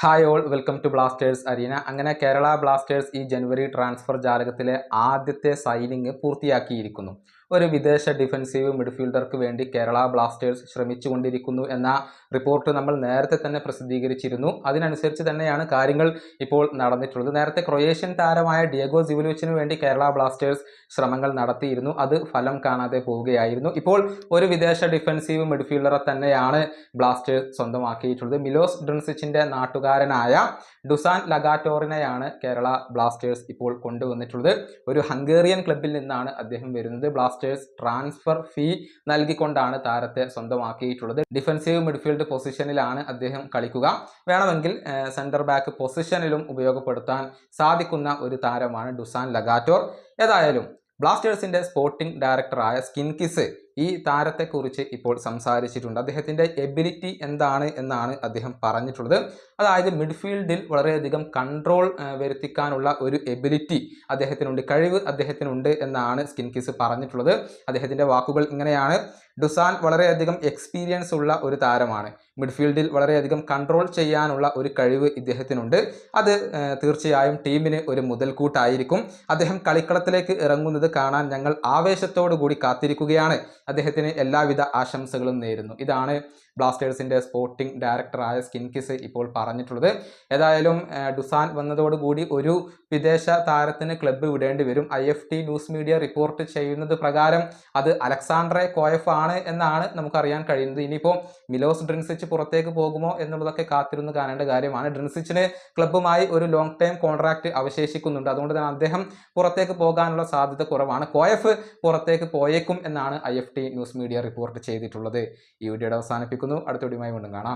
Hi all, welcome to Blasters arena. അങ്ങനെ Kerala Blasters ഈ ജനുവരി transfer ജാലകത്തിലെ ആദ്യത്തെ സൈനിങ് പൂർത്തിയാക്കിയിരിക്കുന്നു. ഒരു വിദേശ ഡിഫൻസീവ് മിഡ്ഫീൽഡർക്ക് വേണ്ടി കേരള ബ്ലാസ്റ്റേഴ്സ് ശ്രമിച്ചുകൊണ്ടിരിക്കുന്നു എന്ന റിപ്പോർട്ട് നമ്മൾ നേരത്തെ തന്നെ പ്രസിദ്ധീകരിച്ചിരുന്നു. അതിനനുസരിച്ച് തന്നെയാണ് കാര്യങ്ങൾ ഇപ്പോൾ നടന്നിട്ടുള്ളത്. നേരത്തെ ക്രൊയേഷ്യൻ താരമായ ഡിയഗോ സിവലോവിച്ചിന് വേണ്ടി കേരള ബ്ലാസ്റ്റേഴ്സ് ശ്രമങ്ങൾ നടത്തിയിരുന്നു. അത് ഫലം കാണാതെ പോവുകയായിരുന്നു. ഇപ്പോൾ ഒരു വിദേശ ഡിഫൻസീവ് മിഡ്ഫീൽഡറെ തന്നെയാണ് ബ്ലാസ്റ്റേഴ്സ് സ്വന്തമാക്കിയിട്ടുള്ളത്. മിലോസ് ഡ്രിൻസിച്ചിന്റെ നാട്ടുകാരനായ ഡുസാൻ ലഗാറ്റോറിനെയാണ് കേരള ബ്ലാസ്റ്റേഴ്സ് ഇപ്പോൾ കൊണ്ടുവന്നിട്ടുള്ളത്. ഒരു ഹംഗേറിയൻ ക്ലബിൽ നിന്നാണ് അദ്ദേഹം വരുന്നത്. ബ്ലാസ്റ്റേഴ്സ് ട്രാൻസ്ഫർ ഫീ നൽകിക്കൊണ്ടാണ് താരത്തെ സ്വന്തമാക്കിയിട്ടുള്ളത്. ഡിഫൻസീവ് മിഡ്ഫീൽഡ് പൊസിഷനിലാണ് അദ്ദേഹം കളിക്കുക. വേണമെങ്കിൽ സെന്റർ ബാക്ക് പൊസിഷനിലും ഉപയോഗപ്പെടുത്താൻ സാധിക്കുന്ന ഒരു താരമാണ് ഡുസാൻ ലഗാറ്റോർ. ഏതായാലും ബ്ലാസ്റ്റേഴ്സിന്റെ സ്പോർട്ടിംഗ് ഡയറക്ടറായ സ്കിൻകിസ് ഈ താരത്തെക്കുറിച്ച് ഇപ്പോൾ സംസാരിച്ചിട്ടുണ്ട്. അദ്ദേഹത്തിൻ്റെ എബിലിറ്റി എന്താണ് എന്നാണ് അദ്ദേഹം പറഞ്ഞിട്ടുള്ളത്. അതായത് മിഡ്ഫീൽഡിൽ വളരെയധികം കൺട്രോൾ വരുത്തിക്കാനുള്ള ഒരു എബിലിറ്റി അദ്ദേഹത്തിനുണ്ട്, കഴിവ് അദ്ദേഹത്തിനുണ്ട് എന്നാണ് സ്കിൻകിസ് പറഞ്ഞിട്ടുള്ളത്. അദ്ദേഹത്തിൻ്റെ വാക്കുകൾ ഇങ്ങനെയാണ്: ഡുസാൻ വളരെയധികം എക്സ്പീരിയൻസ് ഉള്ള ഒരു താരമാണ്. മിഡ്ഫീൽഡിൽ വളരെയധികം കൺട്രോൾ ചെയ്യാനുള്ള ഒരു കഴിവ് ഇദ്ദേഹത്തിനുണ്ട്. അത് തീർച്ചയായും ടീമിന് ഒരു മുതൽക്കൂട്ടായിരിക്കും. അദ്ദേഹം കളിക്കളത്തിലേക്ക് ഇറങ്ങുന്നത് കാണാൻ ഞങ്ങൾ ആവേശത്തോടു കൂടി കാത്തിരിക്കുകയാണ്. അദ്ദേഹത്തിന് എല്ലാവിധ ആശംസകളും നേരുന്നു. ഇതാണ് ബ്ലാസ്റ്റേഴ്സിന്റെ സ്പോർട്ടിംഗ് ഡയറക്ടറായ സ്കിൻകിസ് ഇപ്പോൾ പറഞ്ഞിട്ടുള്ളത്. ഏതായാലും ഡുസാൻ വന്നതോടുകൂടി ഒരു വിദേശ താരത്തിന് ക്ലബ്ബ് വിടേണ്ടി വരും. IFT ന്യൂസ് മീഡിയ റിപ്പോർട്ട് ചെയ്യുന്നത് പ്രകാരം അത് അലക്സാണ്ട്രെ കോയഫ് ആണ് എന്നാണ് നമുക്കറിയാൻ കഴിയുന്നത്. ഇനിയിപ്പോൾ മിലോസ് ഡ്രിൻസിച്ച് പുറത്തേക്ക് പോകുമോ എന്നുള്ളതൊക്കെ കാത്തിരുന്ന് കാണേണ്ട കാര്യമാണ്. ഡ്രിൻസിച്ചിന് ക്ലബ്ബുമായി ഒരു ലോങ് ടൈം കോൺട്രാക്ട് അവശേഷിക്കുന്നുണ്ട്. അതുകൊണ്ട് തന്നെ അദ്ദേഹം പുറത്തേക്ക് പോകാനുള്ള സാധ്യത കുറവാണ്. കോയഫ് പുറത്തേക്ക് പോയേക്കും എന്നാണ് IFT ന്യൂസ് മീഡിയ റിപ്പോർട്ട് ചെയ്തിട്ടുള്ളത്. ഈ വീഡിയോയുടെ അവസാനിപ്പിക്കുന്നു. അടുത്ത വീഡിയോയുമായി വീണ്ടും കാണാം.